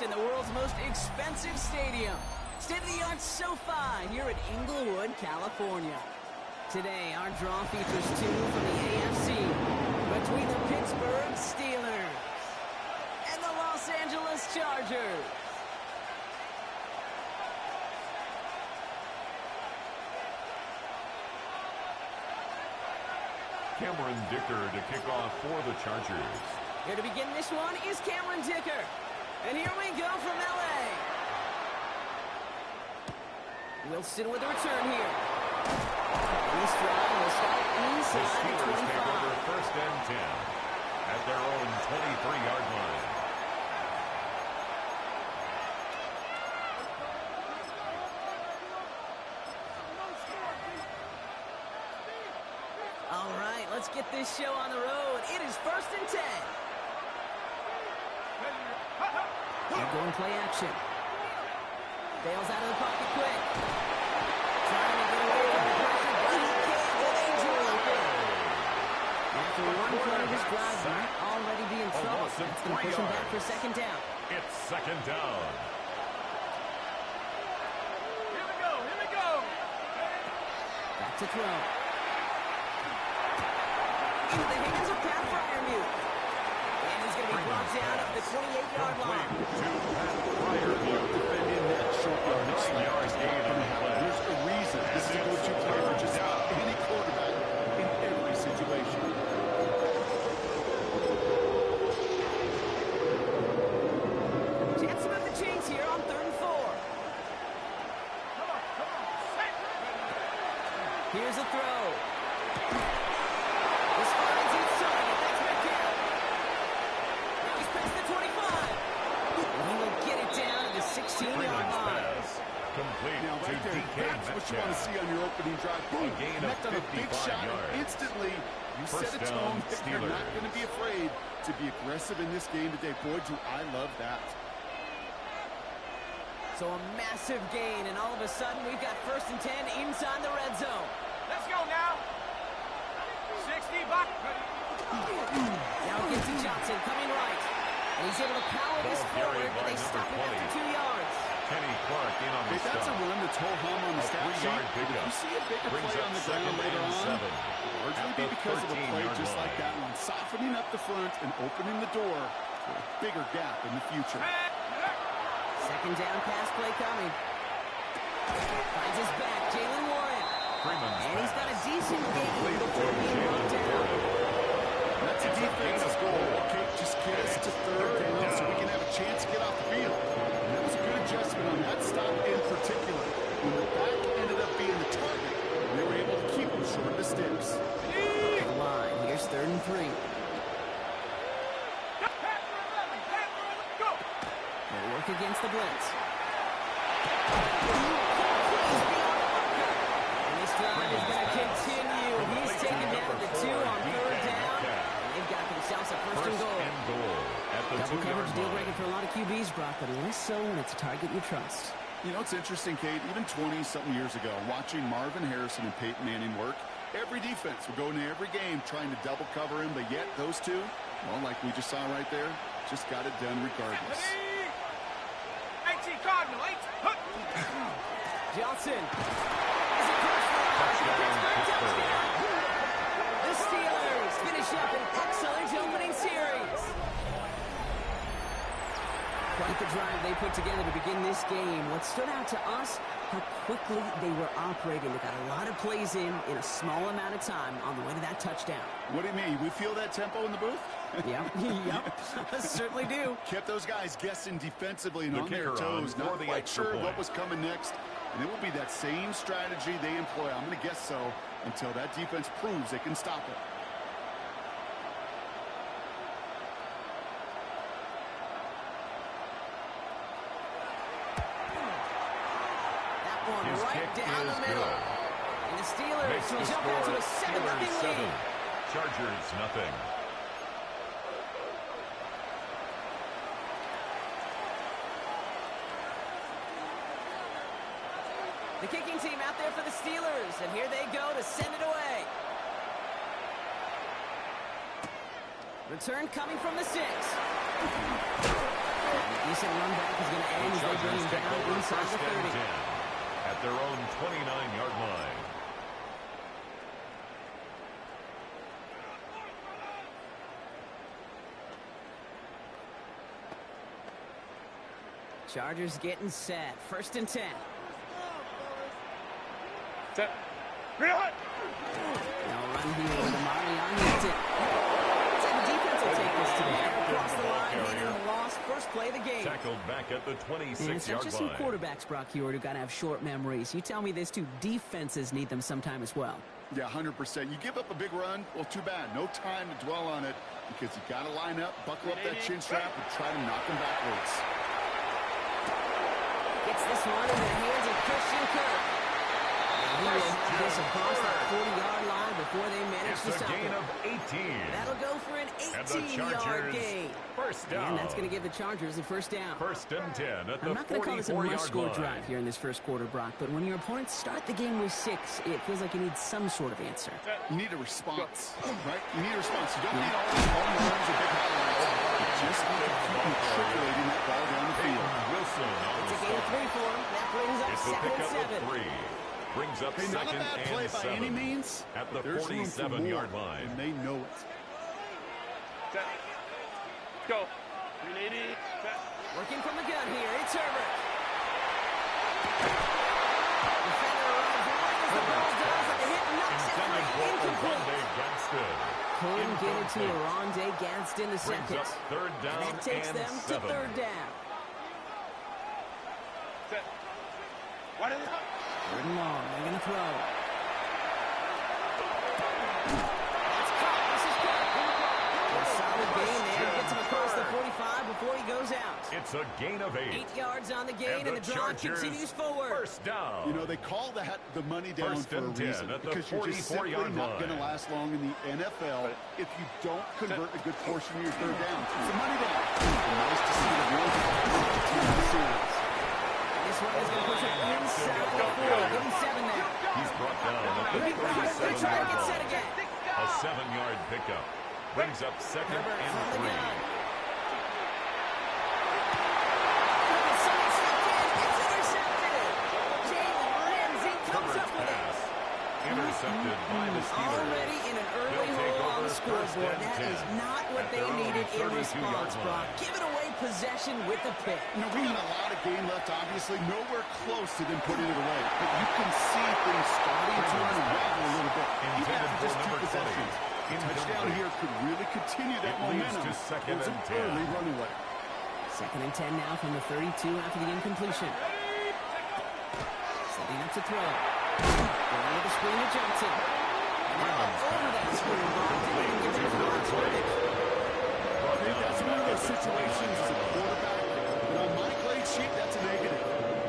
in the world's most expensive stadium. State-of-the-art SoFi here in Inglewood, California. Today, our draw features two from the AFC between the Pittsburgh Steelers and the Los Angeles Chargers. Cameron Dicker to kick off for the Chargers. Here to begin this one is Cameron Dicker. And here we go from L.A. Wilson with a return here. This drive will start inside the Steelers the 25. take over first and 10 at their own 23-yard line. All right, let's get this show on the road. It is first and 10. They're going play action. Bails out of the pocket quick. Trying to get away from the pressure, but he can't with Angel. After one play of his drive, might already be in trouble. That's going to push him back for second down. It's second down. Here we go. Back to throw. Into the hands of Pat Fryermuth. And he's going to be brought down at the 28-yard line. To Pat Fryermuth. Defending that short yardage yards gain on the play. There's a reason. This is a go-to play for just any quarterback in every situation. Chance to move the chains here on 3rd and 4. Here's a throw. This finds inside. That's McCann. Now he's past the 25. And he will get it down to the 16-yard line. Complete Now, to right there, DK that's what you want to see on your opening drive. Boom, A gain of connect on a big 55 shot, yards. and instantly you First set a down, tone that you're not Steelers. going to be afraid to be aggressive in this game today. Boy, do I love that. So a massive gain, and all of a sudden we've got first and 10 inside the red zone. Let's go now. 60 buck. Now it gets to Johnson coming right. And he's able to power this Ball carried forward, but by they stop him number after 2 yards. Kenny Clark in on the Hey, that's a stop. run that's ho-hum on the A stat sheet. 3-yard If pickup. you see a bigger Brings play up on the second ground later and on, 7 largely at be the because of a play 13-yard just like line. that one, softening up the front and opening the door for a bigger gap in the future. Second down pass play coming. Finds his back, Jalen Warren. Freeman's And he's got a pass. decent gain Complete before to being brought Jalen down. Warren. That's a It's a defense's gain of goal. 4. Okay, just get us to third down so we can have a chance to get off the field. And that was a good adjustment on that stop in particular. When the back ended up being the target, they were able to keep him short of the sticks. The line, here's 3rd and 3. They'll work against the blitz. And this drive is going to continue. He's taken down the 2 on 3rd down. And they've got themselves a first and goal. At the Double 2-yard coverage deal line. breaker for a lot of QBs, Brock, but less so when it's a target you trust. You know, it's interesting, Kate, even 20-something years ago, watching Marvin Harrison and Peyton Manning work, every defense would go into every game trying to double cover him, but yet those two, well, like we just saw right there, just got it done regardless. 18 Cardinal, 8. Johnson. Is it touchdown? The Steelers finish up an excellent opening series. Quite the drive they put together to begin this game. What stood out to us, how quickly they were operating. They got a lot of plays in a small amount of time on the way to that touchdown. What do you mean? We feel that tempo in the booth? Yep, certainly do. Kept those guys guessing defensively and The on their kicker on toes, for not the quite extra sure point. what was coming next. And it will be that same strategy they employ, I'm going to guess so, until that defense proves they can stop it. That one His right kick down is the middle. good. And the Steelers Makes will the jump out to score a 7-0 Steelers 7, lead. Chargers nothing. The kicking team out there for the Steelers, and here they go to send it away. Return coming from the 6. These decent run back is going to end as they bring him down inside the 30. At their own 29-yard line. Chargers getting set. 1st and 10. Set. They'll run here with Amari on Hilton. Looks like the defense will take this today. Across the line, leading the loss. First play of the game. Tackled back at the 26-yard It's not just line. some quarterbacks, Brock Hewitt, who got to have short memories. You tell me this too. Defenses need them sometime as well. Yeah, 100%. You give up a big run, well, too bad. No time to dwell on it because you got to line up, buckle up that chin strap, and try to knock them backwards. Gets this one in the hands of Christian Kirk. He will have this across that 40-yard line before they manage to It's a stop gain it. of 18. That'll go for an And the 18-yard Chargers, gain. first down. And that's going to give the Chargers the first down. 1st and 10 at the I'm not going to call this a 44-yard must-score line. drive here in this first quarter, Brock, but when your opponents start the game with 6, it feels like you need some sort of answer. You need a response, right? You need a response. You don't need all these home runs or big highlights. You just need to keep matriculating that ball down the field. Wilson on It's the a gain of 3 stop. for him. That brings up It's a 2nd and pickup 7. of 3. Brings up Hey, not a 2nd bad play and by 7. any means. At the but there's room for 47-yard more, line. and they know it. Set. Go. 380. Set. Working from the gun here. It's Herbert. Defender arrives right as the ball does, and the hit knocks it Intended free. for Incomplete. Oronde Gadsden. Couldn't get it to Oronde Gadsden the Brings second. up 3rd down And that takes and them 7. to 3rd down. Set. What is it? 3rd and long. They're going to throw. That's caught. This is good. A solid gain there. Gets him across the 45 before he goes out. It's a gain of 8. 8 yards on the gain, and the drive Chargers, continues forward. First down. You know, they call that the money down 1st for a and 10 reason. at the Because you're just simply 44-yard not going to line. last long in the NFL if you don't convert a good portion of your 3rd down. It's a money down. And nice to see the real team in the series. This one is going to push it inside the 4. Give him 7 there. He's brought down at the Big Brock, they try to 37-yard get set line. again. A 7-yard pickup. Brings up 2nd Herbert and from the 3. gun. Someone stepped in. It's intercepted. Jalen Ramsey comes Herbert's up with it. pass. Intercepted by the Steelers. Already in an early They'll take hole on over the scoreboard. 1st and That 10 is not what at they their own needed in 32-yard response, line. Brock. Giving away possession with the pick. You know, we got a lot of game left, obviously. Nowhere close to them putting it away. But you can see things starting to unravel a little bit. Even Intended after for just 2 number 20. possessions. A touchdown here could really continue that It leads momentum. to 2nd It's and an 10. early runaway. 2nd and 10 now from the 32 after the incompletion. Setting up to throw. Going with the screen to Johnson. Now over that screen. Didn't even get there for Alex Herbert. I think that's one of those situations as a quarterback. But on my grade sheet, that's a negative.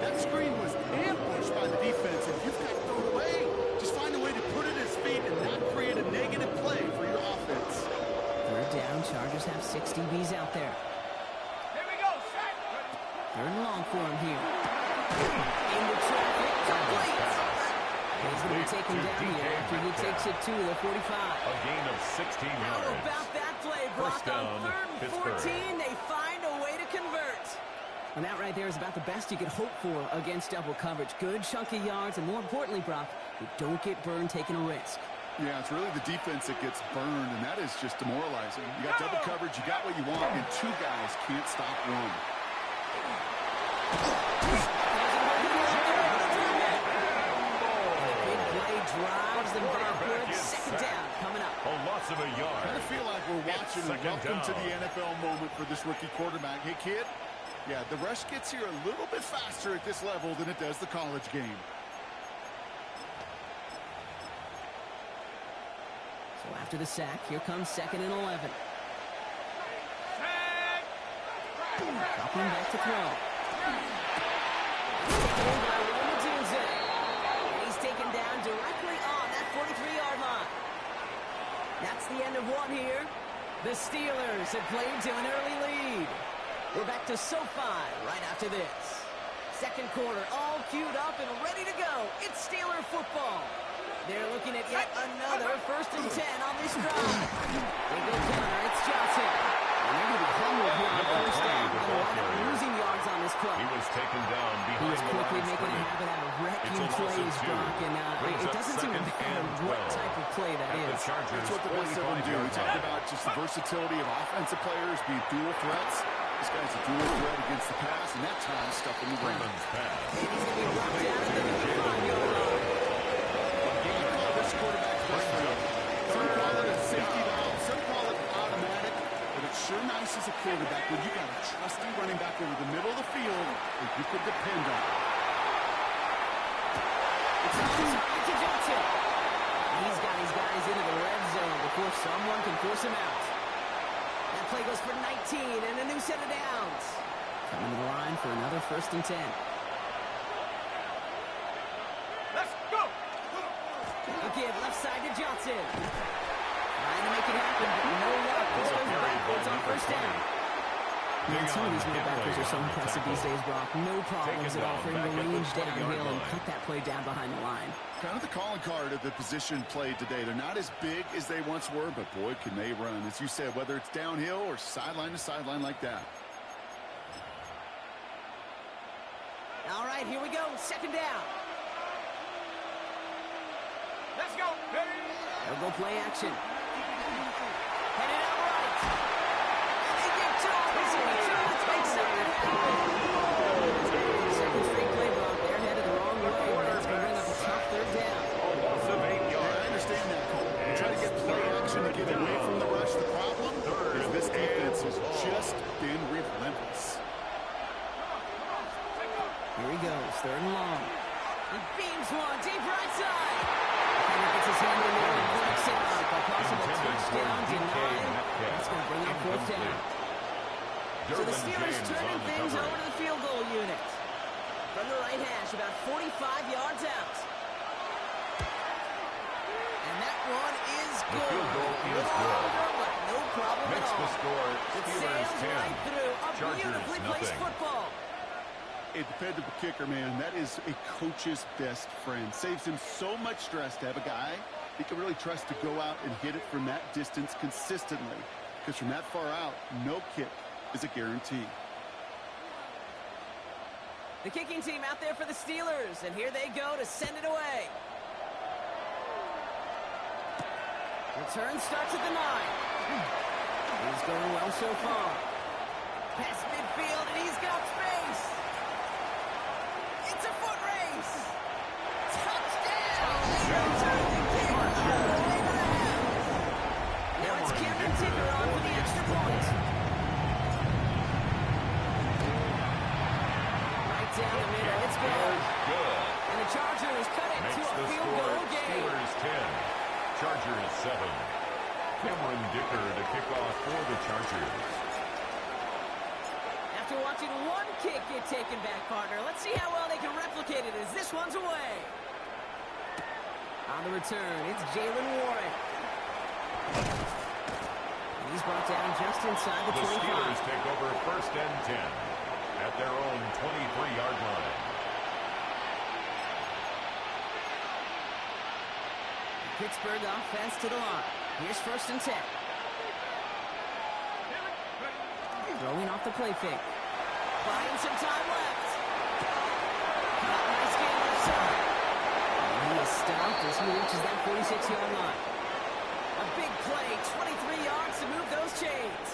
That screen was ambushed by the defense, and you've got to throw it away. Just find a way to put it at his feet and not create a negative play for your offense. 3rd down. Chargers have 6 DBs out there. Here we go. Set. 3rd and long for him here. Into traffic. Complete. He's going to be taken down here after he takes it to the 45. A gain of 16 How yards. about that play, Brock? First down, On 3rd and Pittsburgh. 14, they find a way to convert. And that right there is about the best you could hope for against double coverage. Good chunky yards, and more importantly, Brock, you don't get burned taking a risk. Yeah, it's really the defense that gets burned, and that is just demoralizing. You got double coverage, you got what you want, and 2 guys can't stop one. Big play drives them backward. Quarterback is 2nd sacked. down coming up. A loss of a yard. I feel like we're watching a 2nd welcome to down. the NFL moment for this rookie quarterback. Hey, kid, yeah, the rush gets here a little bit faster at this level than it does the college game. So after the sack, here comes 2nd and 11. Dropping back to throw. Taken in by Roma Tunze. He's taken down directly on that 43-yard line. That's the end of one here. The Steelers have played to an early lead. We're back to SoFi right after this. 2nd quarter, all queued up and ready to go. It's Steeler football. They're looking at yet another 1st and 10 on this drive. They go counter. It's Johnson. And they're going to be humbled here on 1st down. They're going to wind up losing yards plays, Brock, and it doesn't seem to matter what type of play that is. That's what the best of them do. We talk about just the versatility of offensive players being dual threats. This guy's a dual threat against the pass, and that time stuff in the ground. And he's going to be brought down to the 5-yard line. This quarterback's best friend. Some call it a safety valve, some call it automatic, but it's sure nice as a quarterback when you got a trusty running back over the middle of the field that you could depend on. It's to Johnson. He's got his guys into the red zone before someone can force him out. That play goes for 19 and a new set of downs. Coming to the line for another 1st and 10. Let's go. A give left side to Johnson. Trying to make it happen, but no luck. This goes backwards on 1st down. Man, some of these linebackers are so impressive these days, Brock. No problems at all for him to range downhill and cut that play down behind the line. Kind of the calling card of the position played today. They're not as big as they once were, but boy, can they run. As you said, whether it's downhill or sideline to sideline like that. All right, here we go. 2nd down. Let's go. They'll go play action. Headed out right. They get to him. He's going to take something out. Second straight play, Brock. They're headed the wrong way. That's going to bring up a tough 3rd down. A loss of 8 yards. I understand that, Cole. You try to get play action to get away from the rush. The problem is this defense has just been relentless. Here he goes, 3rd and long. He beams one, deep right side. Defender gets his hand in there and breaks it up. A possible touchdown denied. That's going to bring up 4th down. So the Steelers turning things over to the field goal unit. From the right hash, about 45 yards out. And that one is good. The field goal is good. But no problem Makes at all. the score It Steelers sails 10. right through. A Chargers beautifully placed nothing. football. A dependable kicker, man. That is a coach's best friend. Saves him so much stress to have a guy he can really trust to go out and hit it from that distance consistently. Because from that far out, no kick is a guarantee. The kicking team out there for the Steelers, and here they go to send it away. Return starts at the 9. He's going well so far. Past midfield, and he's got space. It's a foot race. Touchdown! They return the kick all the way to the house. Now it's Cameron Ticker on for the extra point. Right down the middle, it's good. Good. And the Chargers cut it Makes to a the field score goal game. Steelers 10. Chargers 7. Cameron Dicker to kick off for the Chargers. After watching one kick get taken back, partner, let's see how well they can replicate it as this one's away. On the return, it's Jalen Warren. And he's brought down just inside the 25. Steelers take over 1st and 10 at their own 23-yard line. Pittsburgh offense to the line. Here's 1st and 10. Throwing off the play fake. Buying some time left. Nice game left side. And he is stopped as he reaches that 46-yard line. A big play, 23 yards to move those chains.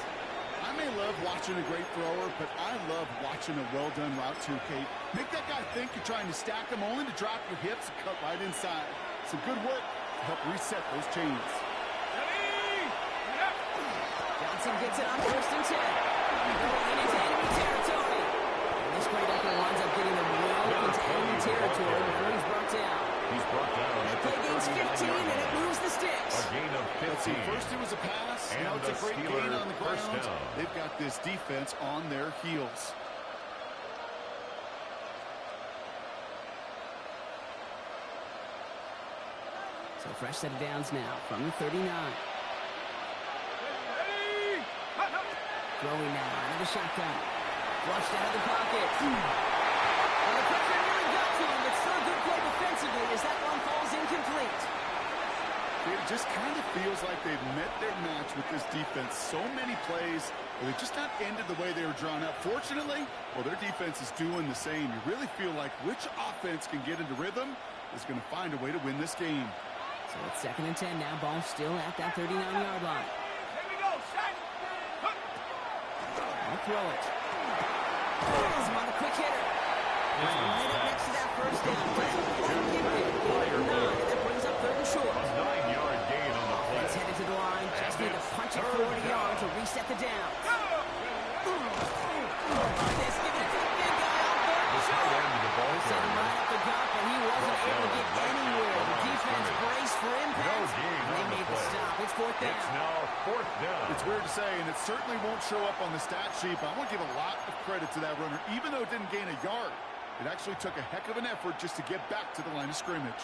I may love watching a great thrower, but I love watching a well-done route too, Kate. Make that guy think you're trying to stack him only to drop your hips and cut right inside. Some good work to help reset those chains. Johnson gets it on 1st and 10. Going into enemy territory. And this playmaker winds up getting them well into enemy territory before he's brought down. He's brought down That at the play gains 15 and it moves the sticks. A gain of 15. First it was a pass, And now it's a the great Steeler gain on the first ground. down. They've got this defense on their heels. So fresh set of downs now from the 39. Throwing now, another shotgun. Flushed out of the pocket. And the pressure really got to him, but still a good play defensively as that one falls incomplete. It just kind of feels like they've met their match with this defense. So many plays, but they've just not ended the way they were drawn up. Fortunately, well, their defense is doing the same. You really feel like which offense can get into rhythm is going to find a way to win this game. So it's 2nd and 10 now. Ball still at that 39-yard line. Here we go, shot. I'll throw it. He's on a quick hitter. Right up next to that first down. Doesn't quite get it. 9. That brings up 3rd and short. A 9-yard gain on the play. He's headed to the line. Just need to punch it 40 yards to reset the down. This giving it to the big guy out there. The tight end of the ball Set him right up the gut, but he wasn't able to get anywhere. The defense braced for impact. gain And they on the made the play. stop. It's 4th down. It's now 4th down. It's weird to say, and it certainly won't show up on the stat sheet, but I want to give a lot of credit to that runner. Even though it didn't gain a yard, it actually took a heck of an effort just to get back to the line of scrimmage.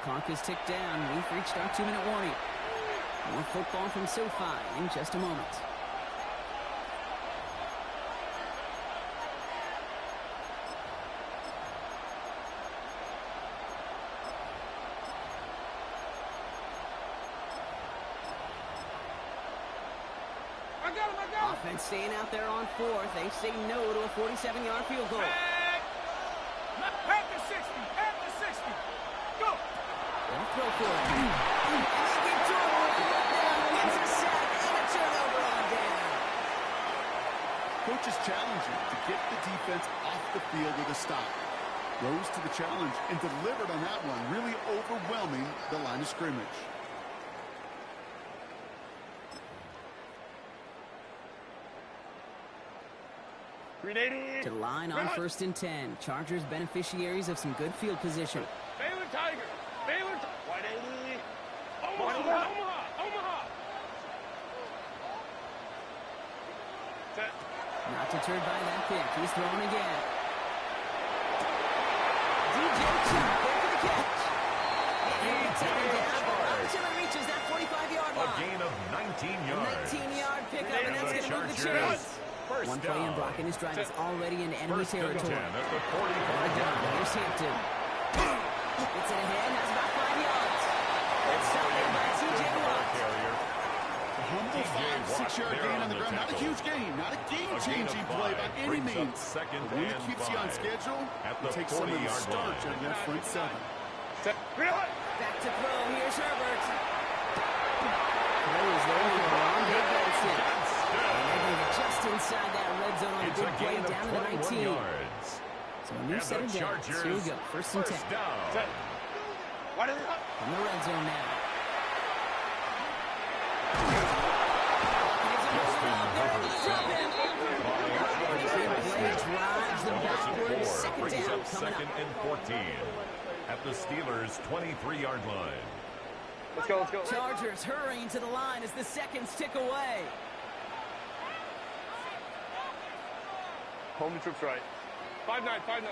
Clock is ticked down. We've reached our 2-minute warning. More football from SoFi in just a moment. Offense staying out there on 4th. They say no to a 47-yard field goal. At the 60. At the 60. Go. They'll throw for it. And they get to him with it down. Gets a sack and a turnover on down. Coach is challenging to get the defense off the field with a stop. Rose to the challenge and delivered on that one, really overwhelming the line of scrimmage. To the line on 1st and 10. Chargers beneficiaries of some good field position. Baylor Tiger. Baylor Tiger. 180. Omaha. Omaha. Set. Not deterred by that pick. He's throwing again. DJ Chubb there for the catch. And taken down, but not until it reaches that 45-yard A line. gain of 19 A yards. 19-yard pickup, and that's going to move the Chargers. chains. First One play down. in blocking his drive is already in enemy First and 10 territory. at the 45-yard line. Here's Hampton. Gets it ahead, has about 5 yards. It's stopped by T.J. Watt. A humble 5-6-yard gain on the ground. Not a huge gain, not a game-changing play by any means. Second But when it and keeps you on 5 schedule, at the it takes some of the 40-yard starch line. out of that front 7. Set. Back to throw. Here's Herbert. Throw is there for Rondé Benson. Just inside that red zone on a It's good a play gain of down to the 21 19. yards. So a new And set the of downs. Chargers, Here we go. 1st and 10. first down. Set. What is it? From the red zone now. Drives them backwards. Second Brings down up coming 2nd up. and 14 at the Steelers' 23-yard line. Let's go, let's go. Chargers hurrying to the line as the seconds tick away. Home troops right. 5-9, 5-9.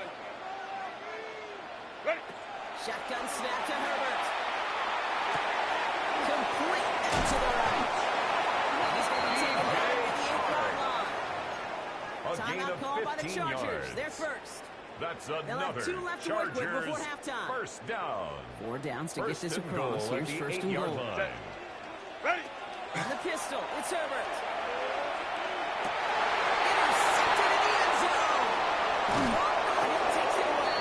Ready. Shotgun snap to Herbert. Complete out to the right. He's going to be taken down at the 8-yard line. A gain Timeout of called by the 15 Chargers. yards. They're first. That's They'll have another 2 left to work with Chargers before halftime. first down. 4 downs to First get this and across. goal at Here's the 1st and 8-yard goal. line. Ready. And the pistol. It's Herbert. Intercepted in the end zone. He takes it away.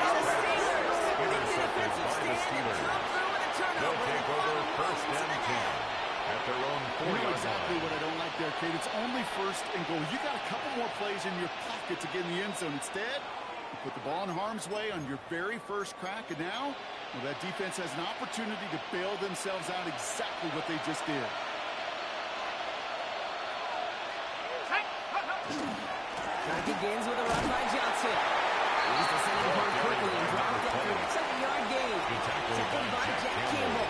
And the Steelers make the defensive by the stand and Steelers. come through with a They'll turnover. take over first and 10 at their own You know 40-yard exactly line. what I don't like there, Kate. It's only 1st and goal. You got a couple more plays in your pocket to get in the end zone. Instead, you put the ball in harm's way on your very first crack, and now, well, that defense has an opportunity to bail themselves out exactly what they just did. Drive begins with a run by Johnson. He's descending the point quickly and dropped after a 7-yard gain. Tackled by Jack Campbell.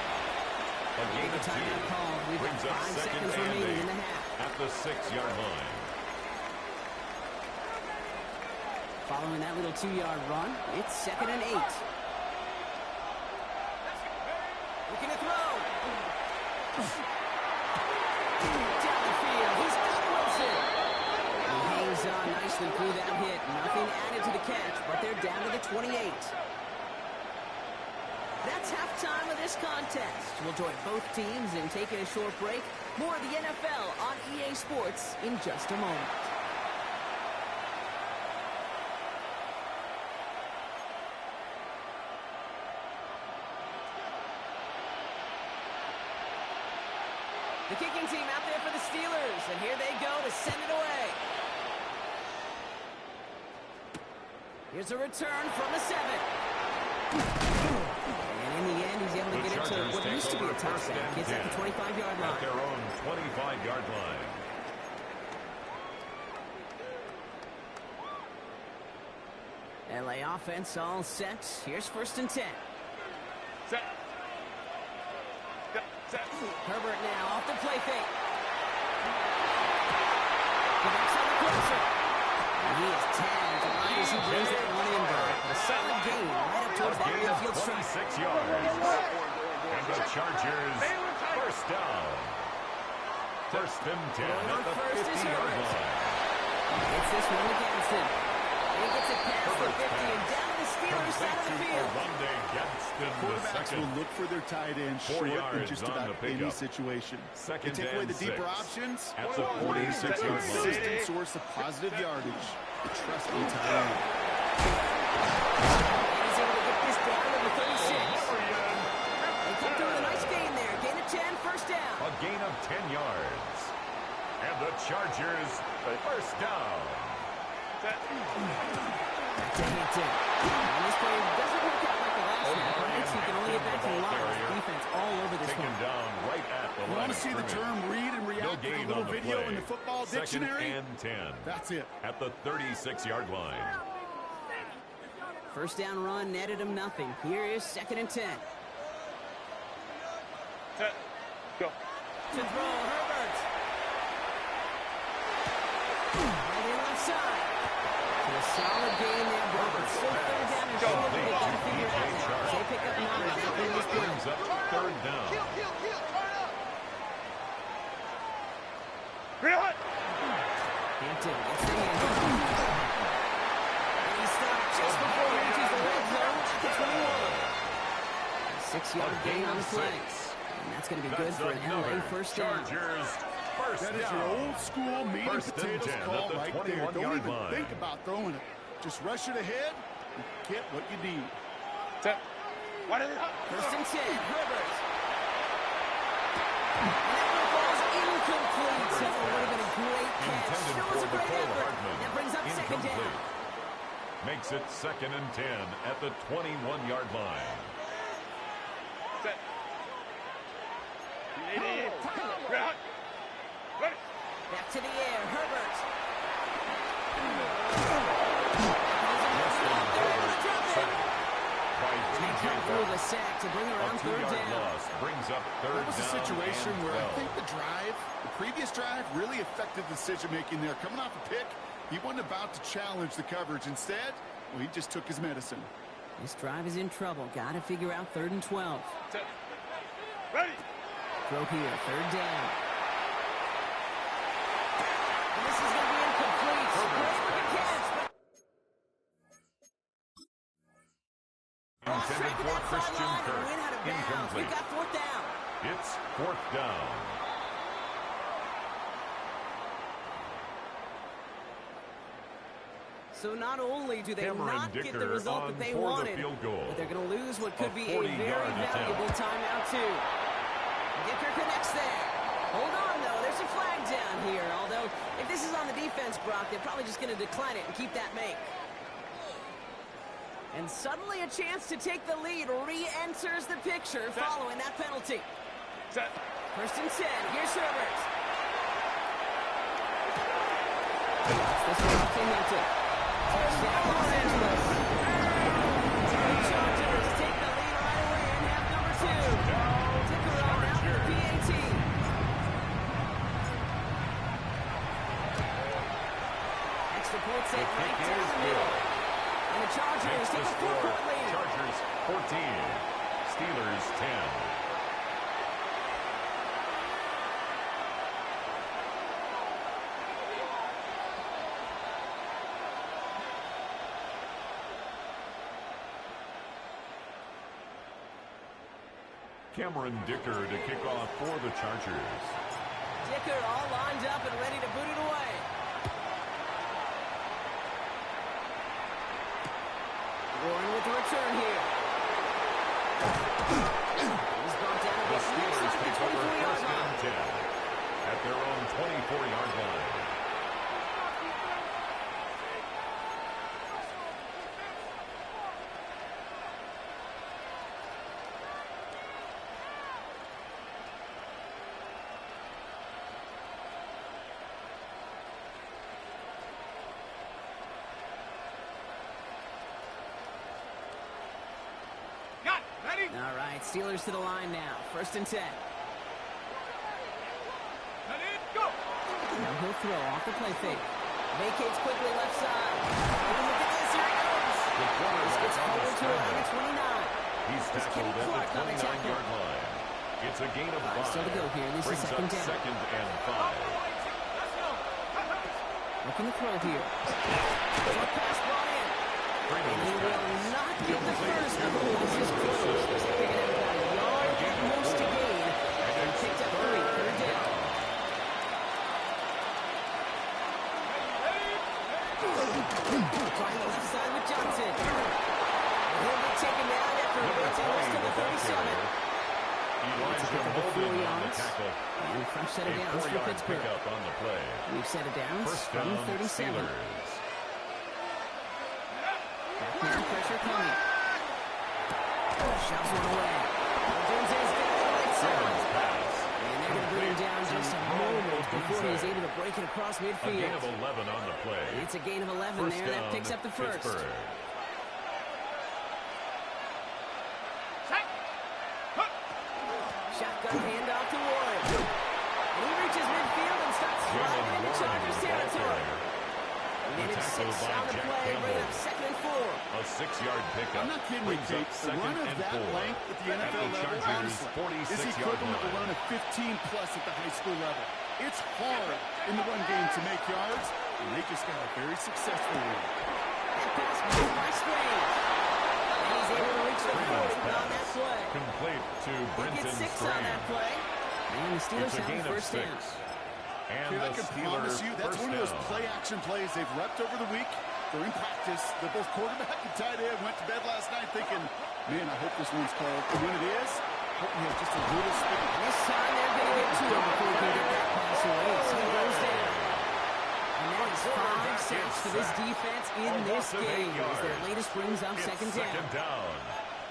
A gain of 2 Timeout called. We've got brings up 5 second seconds and remaining in 8 the half. at the 6-yard line. Following that little 2-yard run, it's 2nd and 8. Looking to throw. Down the field. He's got Wilson. He hangs on nicely through that hit. Nothing added to the catch, but they're down to the 28. time of this contest. We'll join both teams in taking a short break. More of the NFL on EA Sports in just a moment. The kicking team out there for the Steelers, and here they go to send it away. Here's a return from the 7. And in the end, he's able to get into what used to be a touchdown. Gets at the 25-yard line. At their own 25-yard line. LA offense all set. Here's 1st and 10. Set. Herbert now off the play fake. The next on the closer. And he is tagged right as he brings that one in, but a solid gain right up towards that midfield stripe. 26 yards. And the Chargers, first down. 1st and 10 at the 50-yard line. Gets this one against him. He gets it past the 50 and down to the Steelers side of the field. Quarterbacks will look for their tight end short in just about any situation. They take away the deeper options. At the 46-yard line. Consistent source of positive yardage. Trust me, tight end. He's able to get this down to the 36. They kept doing a nice gain there. Gain of 10, 1st down. A gain of 10 yards. And the Chargers, first down. Back to Hampton. And this play doesn't work out like the last snap, right? So you can only get back to the line. Defense all over this Taken one. down right at the You line. want to see the term read and react with a little video in the football dictionary? 2nd and 10. That's it. At the 36-yard line. 1st down run netted him nothing. Here is 2nd and 10. Set. Go. To throw, Herbert. Right in left side. A solid game there, Herbert. Still 3rd down and short. They've got to figure it out now. They pick up 9. They'll bring this play. Brings up 3rd down. Hampton gets the hand. And he stopped just before he reaches the red zone at the 21. 6-yard gain on the play. And that's going to be good for an LA 1st down. Chargers, first That is down. your old school meat and 1st and potatoes 10 call at the right there. Don't 21-yard even line. think about throwing it. Just rush it ahead and get what you need. Set. What is it? 1st and 10, Herbert. And that one falls incomplete. So it would have been a great catch. Intended Still for was a great Nicole effort. Hardman. That brings up 2nd down. Incomplete. Makes it 2nd and 10 at the 21-yard line. Set. Back to the air, Herbert. By TJ Through the sack to bring a around 3rd 2-yard down. loss brings up 3rd That was a down situation and where I 12. think the previous drive, really affected decision-making there. Coming off a pick, he wasn't about to challenge the coverage. Instead, well, he just took his medicine. This drive is in trouble. Got to figure out 3rd and 12. Set. Ready. Throw here, 3rd down. And this is going to be incomplete. Great looking catch. Intended for Christian Kirk. Incomplete. We've got 4th down. It's 4th down. So not only do they Cameron not get the Dicker result on that they for the wanted, field goal. but they're going to lose what could be a 40-yard very valuable attempt. timeout too. Dicker connects there. Hold on, though. There's a flag down here. Although, if this is on the defense, Brock, they're probably just going to decline it and keep that make. And suddenly a chance to take the lead re-enters the picture following that penalty. Set. 1st and 10. Here's Herbert. This one up to Hampton. Touchdown, Los Angeles. The Chargers take the lead right away in half number 2. Dicker on out for the PAT. Extra point set right down the middle. And the Chargers Makes the take a score 4-point lead. Chargers 14, Steelers 10. Cameron Dicker to kick off for the Chargers. Dicker all lined up and ready to boot it away. Warren with the return here. He's brought down The Steelers take over first and 10 at their own 24-yard line. All right, Steelers to the line now. First and 10. Go. Now he'll throw off the play fake. Vacates quickly left side. Oh, look at this. Here he goes. This gets forward to around the 29. He's tackled at the 29-yard line. It's a gain of 5. Still to go here. This is second down. Second and 5. Looking to throw here. Short pass brought in. And he will not get the first. This is close. He's picking up about a yard at most to gain. And picked up 3. Third down. Trying the left side with Johnson. He'll be taken down after a bit to the 37. Elijah Holden on the tackle. And fresh set of downs for 4-yard Pittsburgh. pickup on the play. We've set it down First from down, 37. Steelers. Backman pressure coming. Shoves one away. Odunze's got the right side. And they're going to bring him down just a moment before he's able to break it across A gain midfield. of 11 on the play. It's a gain of 11 First there. That down, picks up the first. Pittsburgh. Shotgun handoff to Warren. And he reaches midfield and starts sliding into Chargers territory. Minute 6 on the play, bring up second and 4. A 6-yard pickup. I'm not kidding you, Brings Kate. up A second run of and that 4 length at the at NFL the level, Chargers' honestly, is 46-yard equivalent to a run line. of 15-plus at the high school level. It's hard in the run game to make yards, and they just got a very successful one. That pass moved by Strange. And he's able to reach the 40 on that play. Complete to He Brenton gets 6 on Strange. that play. And the Steelers It's a have gain the of first 6. down. And Kate, I the can Steelers promise you that's first one of those down. play-action plays they've repped over the week. During practice, the both quarterback and tight end went to bed last night thinking, man, I hope this one's called. And when it is, hope we have just a little speed. This time they're going to get to him before he can get that pass away. So he goes down. And that is 5 sacks for this defense in this game as their latest brings up It's second down.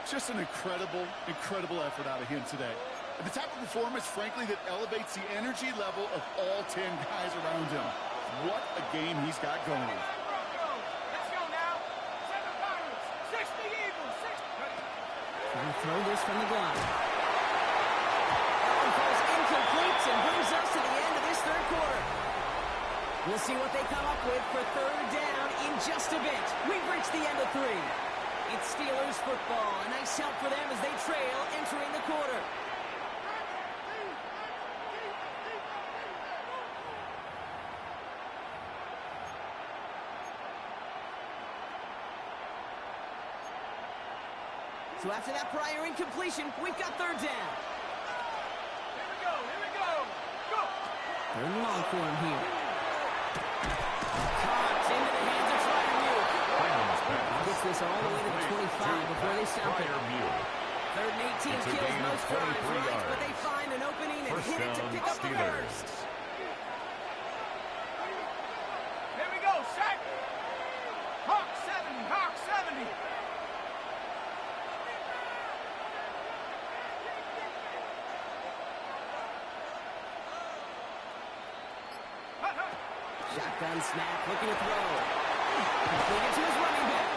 Just an incredible, incredible effort out of him today. And the type of performance, frankly, that elevates the energy level of all 10 guys around him. What a game he's got going. Let's go now. 7 Pirates, 60 Eagles, 60. Trying to throw this from the gun. That one falls incomplete and brings us to the end of this third quarter. We'll see what they come up with for third down in just a bit. We've reached the end of 3. It's Steelers football. A nice help for them as they trail entering the quarter. So after that prior incompletion, we've got third down. Here we go, here we go. Go. Third and long for him here. Caught into the hands of Fryer Gets this all the way to the 25 before they stop it. Third and 18 It's a kills gain of most drives, 23 right? yards. But they find an opening and First hit it to down, pick up the Steelers. first. Here we go, set. Hawk 70, Hawk 70. Shotgun snap, looking to throw. Completed to his running back.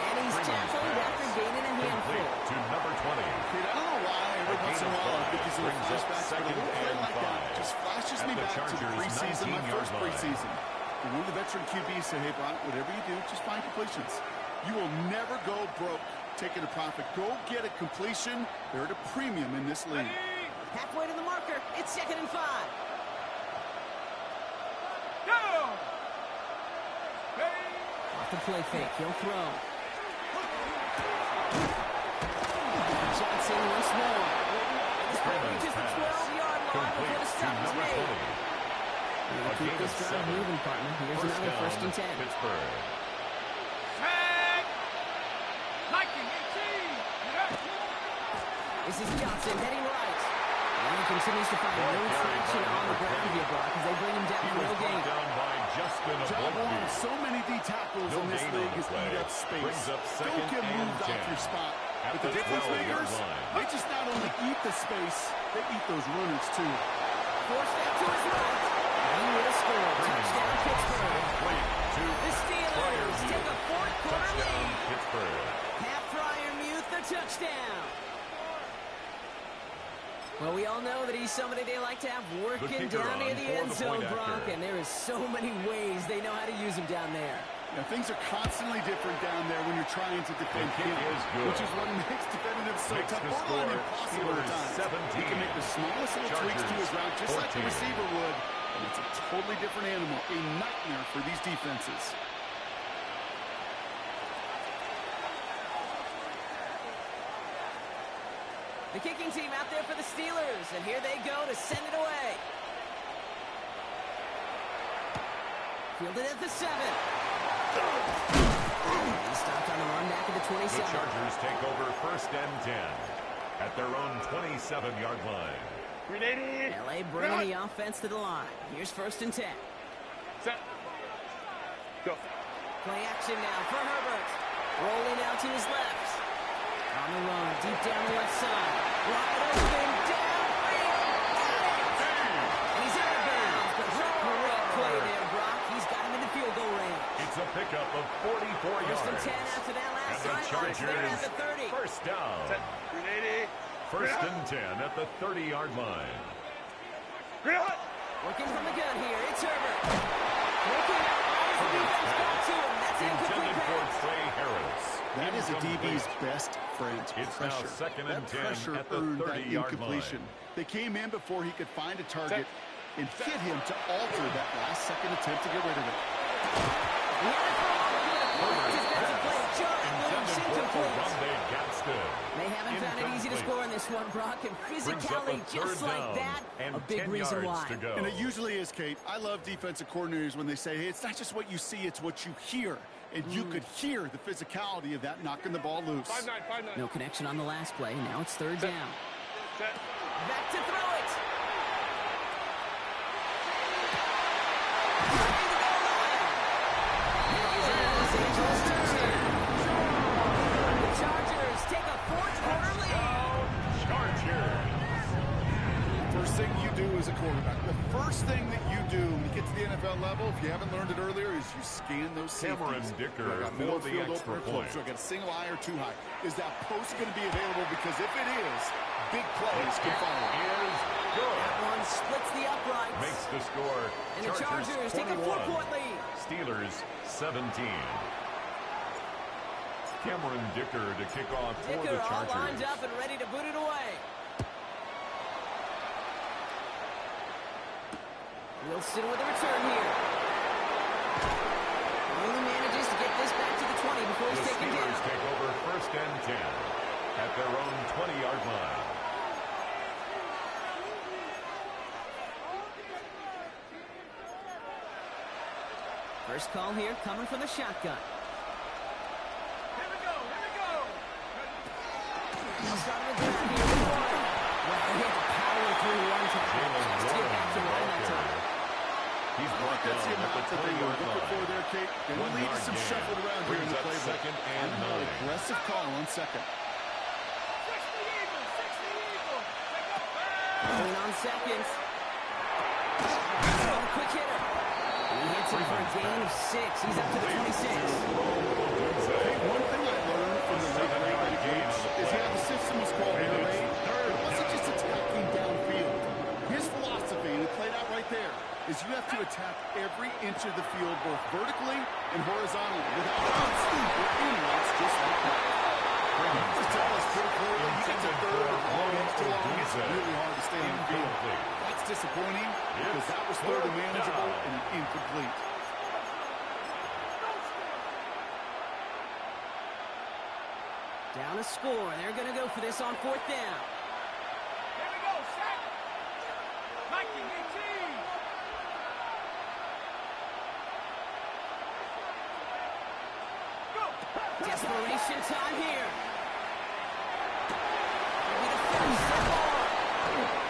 And he's tackled after gaining a handful. To number 20. Kate, I don't know why every once in a while I think he's a little Brings up flashback, but a second little play and like that 5 just flashes at me the back to the Chargers' preseason, my 19-yard first line. preseason. And one of the veteran QBs said, hey, Brock, whatever you do, just find completions. You will never go broke taking a profit. Go get a completion. They're at a premium in this league. Halfway to the marker. It's second and 5. Go. Off the play fake. He'll throw. Johnson once more. This ball Freeman's reaches the pass 12-yard line before the complete to stop is number made. 20. We'll keep this drive moving, partner. Here's First another down, first and 10. Pittsburgh. Tag. Liking 18. This is Johnson heading right. And he continues to find no traction on the ground here, Brock, as they bring him down He for was no gain. brought down by Justin Job one. Abolke. So many D tackles No in this gain on league the is play. eat up space. Brings up Don't second get and moved 10. off your spot. At But the the difference 12-yard makers, line. they just not only eat the space, they eat those runners too. Forced out to his right. He will score. Touchdown, Pittsburgh. Complete to The Steelers take a fourth-quarter touchdown, lead. Pittsburgh. Pat Fryermuth, the touchdown. Well, we all know that he's somebody they like to have working kicker down near on the for end the zone, point Brock, after. and there is so many ways they know how to use him down there. Now, things are constantly different down there when you're trying to defend The kick him, is good. which is what makes defending him so Makes tough. the Borderline score impossible at Steelers times. He 17. can make the smallest little tweaks to his route, just like the 14. receiver would, and it's a totally different animal, a nightmare for these defenses. The kicking team out there for the Steelers, and here they go to send it away. Fielded at the 7. He stopped on the run back at the 27. The Chargers take over first and 10 at their own 27-yard line. LA bringing the offense to the line. Here's first and 10. Set. Go. Play action now for Herbert. Rolling out to his left. On the run, deep down the left side. Wide open, downfield. Got it! And he's out of bounds. But great play there, Brock. He's got him in the field goal range. It's a pickup of 44 First and yards. 10 after that last And the sideline. So they're at the 30. Chargers first down. Set. 380. First and 10 at the 30-yard line. Working from the gun here. It's Herbert. Looking out. All the defense got to him. That's an Intended incomplete for pass. Trey Harris. That is a DB's Incomplete. best friend, It's pressure. now second and that 10 pressure at the earned that 30-yard incompletion. line. They came in before he could find a target and hit him to alter that last-second attempt to get rid of it. He had it for all of it. His defensive play. Jordan Williams Intended for incomplete. Rondé Gadsden. They haven't found it easy to score in this one, Brock, and Brings up a physicality just third like down that, and a big 10 reason yards why. to go. And it usually is, Kate. I love defensive coordinators when they say, hey, it's not just what you see, it's what you hear. And you could hear the physicality of that knocking the ball loose. 5-9, 5-9. No connection on the last play. Now it's third down. Set. Back to throw it. The Chargers take a fourth-quarter lead. Chargers. First thing you do as a quarterback, the first thing that you do when you get to the NFL level, if you haven't learned it earlier, is you scan those safeties. Cameron Dicker Do I got for middle the field extra open or close? point. Do I got a single high or too high? Is that post going to be available? Because if it is, big plays can follow. Is good. That one splits the uprights. Makes the score. And the Chargers take a 21. four-point lead. Steelers 17. Cameron Dicker to kick off for Dicker the all Chargers. lined up and ready to boot it away. Wilson with a return here. Only manages to get this back to the 20 before he's The taken Steelers down. take over first and 10 at their own 20-yard line. First call here coming from the shotgun. Here we go. Here we go. He'll start with the here with Warren. Well, he had to power through one time. Jalen Just get back to Warren, line the that ball time. carrier. He's brought That's the down at amount the that they were 20-yard looking for line. there, Kate. Going to 1 lead to yard some gain. shuffled around here in Brings the up playbook. second and An 9. aggressive call on second. 60 Eagles. 60 Eagles. Take up. Going on seconds. Oh, quick hitter. He hits him for a gain of 6. He's up to the 26. Hey, one thing I learned from the late night games is how the system was called air raid. It wasn't just attacking downfield. His philosophy, and it played out right there, is you have to attack every inch of the field, both vertically and horizontally, without outs or in routes, just like that. Just tell us pretty clearly, he gets a third of long edge too long. It's really hard to stay on the field. That's disappointing because that was third and manageable and incomplete. Down a score. They're going to go for this on fourth down. Here we go. Desperation time here. Maybe the finish so far.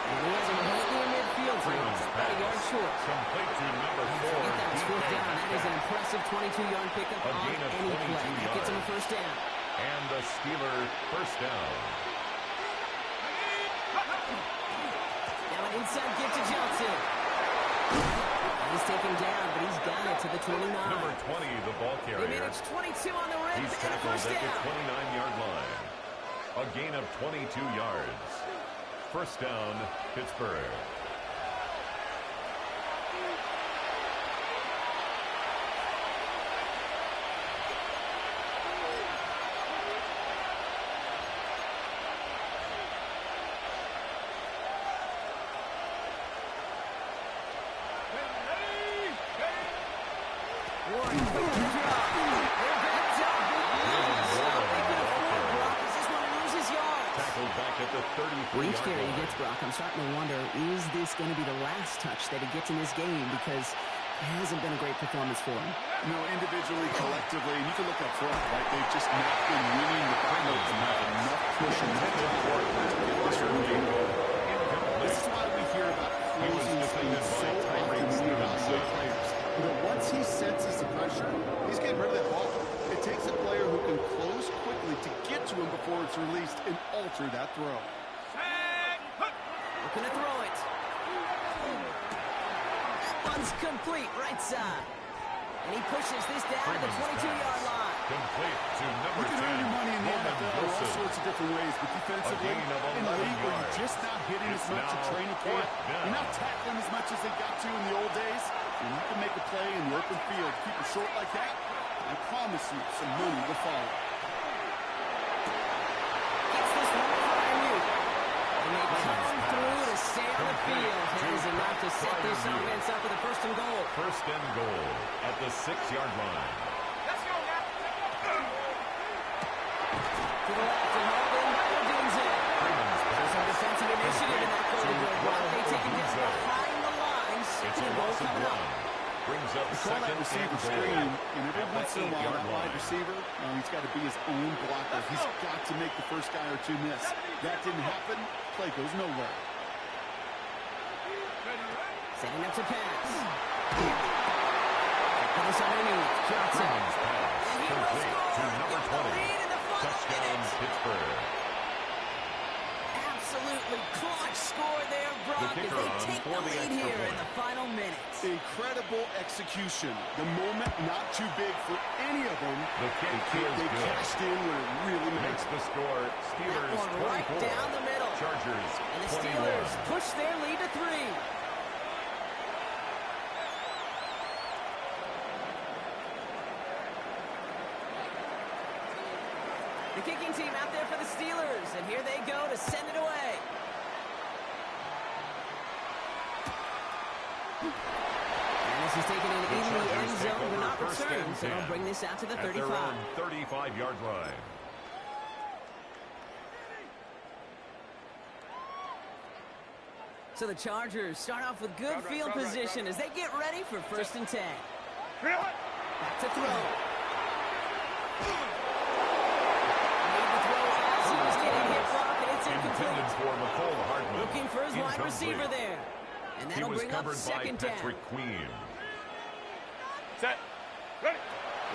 And he has him right near midfield here. About a yard short. Complete to number 4. Get that fourth down. That is an impressive 22-yard pickup A on gain of any 22 play. That gets him a first down. And the Steeler first down. Now an inside give to Johnson. He's taken down, but he's got it to the 29. Number 20, the ball They carrier. managed 22 on the rim He's and a tackled first at the down. 29-yard line. A gain of 22 yards. First down, Pittsburgh. Each carry he gets, Brock, I'm starting to wonder, is this going to be the last touch that he gets in this game? Because it hasn't been a great performance for him. You know, individually, collectively, and you can look up front, right? They've just not been winning the fight enough push and mental work to get this moving. This is why we hear about closing things so often when we evaluate players. You know, once he senses the pressure, he's getting rid of that ball. It takes a player who can close quickly to get to him before it's released and alter that throw. Looking to throw it. That one's complete, right side. And he pushes this down to the 22-yard line. Complete to number 10. You can earn your money in the Roman NFL all Wilson. sorts of different ways, but defensively, A gain of in a 11 league where you're yards. just not hitting as It's much at now training camp, fourth down. you're not tackling as much as they got to in the old days, and you can make a play in the open field, keep it short like that, I promise you some money will follow. Gets this one from you. And they come through to stay on the field. That is enough to set this offense up with a first and goal. First and goal at the 6-yard line. Let's go now. To the left and hauled in by Odunze. There's some defensive initiative in that quarter. They take him down behind the lines. It's And a a goal loss of coming up. 1. Brings up You call that second receiver and screen, goal. and every At once the in a while, 8-yard that wide line. receiver, he's got to be his own blocker. He's got to make the first guy or two miss. That didn't happen. Play goes nowhere. Setting up to pass. Pass underneath. Johnson. Pass And he will complete score. to number Give the 20. lead in the final Touchdown, minutes. Pittsburgh. Absolutely clutch score there, Brock, as kicker they on take for the the lead extra here in point. the final minutes. Incredible execution. The moment not too big for any of them. The kick feels They good. cashed in when it really Makes mattered. the score. That Steelers one right 24. down the middle. Chargers And the 21. Steelers push their lead to 3. The kicking team out there for the Steelers, and here they go to send it away. And this is taken in the Chargers end take zone, but over not first returned, and so they'll 10 bring this out to the at 35. their own 35-yard line. So the Chargers start off with good field position as they get ready for first and 10. Back to throw. Made the throw as he was getting hit, Brock, and it's Intended incomplete. for McCole Hardman. Looking for his wide Incomplete. receiver there. And He that'll was bring up covered by second down. Patrick Queen. Set. Ready.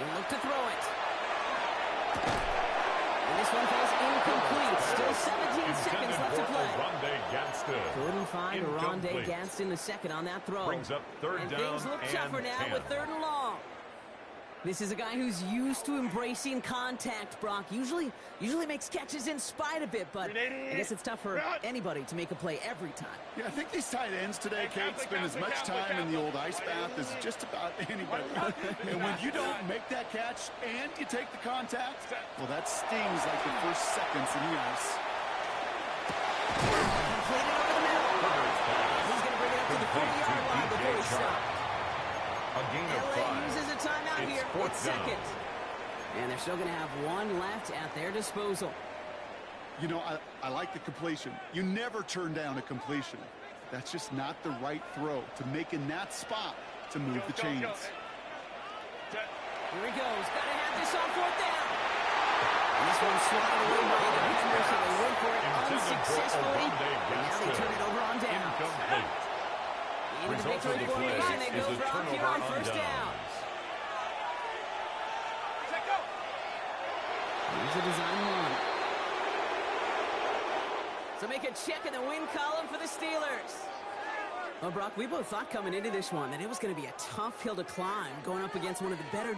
We'll look to throw it. And this one falls incomplete. Still 17 seconds left to play. Couldn't find Rondé Incomplete. Gadsden the second on that throw. Brings up third and down things look tougher and now 10. with third and long. This is a guy who's used to embracing contact, Brock. Usually makes catches in spite of it, but I guess it's tough for anybody to make a play every time. Yeah, I think these tight ends today, Kate, spend as much time in the old ice bath as just about anybody. And when you don't make that catch and you take the contact, well, that stings like the first seconds in the ice. Completed over the middle. He's going to bring it up to the 40-yard line before he stops. A gain of LA 5. uses a timeout It's here. fourth It's down. second. And they're still going to have one left at their disposal. You know, I like the completion. You never turn down a completion. That's just not the right throw to make in that spot to move the chains. Here he goes. Got to have this on fourth down. And this one swatted away by the defender, so they went for it unsuccessfully. And now they turn it over on downs. Incomplete. Into the Result of victory the play formation, they is go a for up here turnover on on first down. downs. Set, go. Here's a design one. So make a check in the win column for the Steelers. Well, Brock, we both thought coming into this one that it was going to be a tough hill to climb, going up against one of the better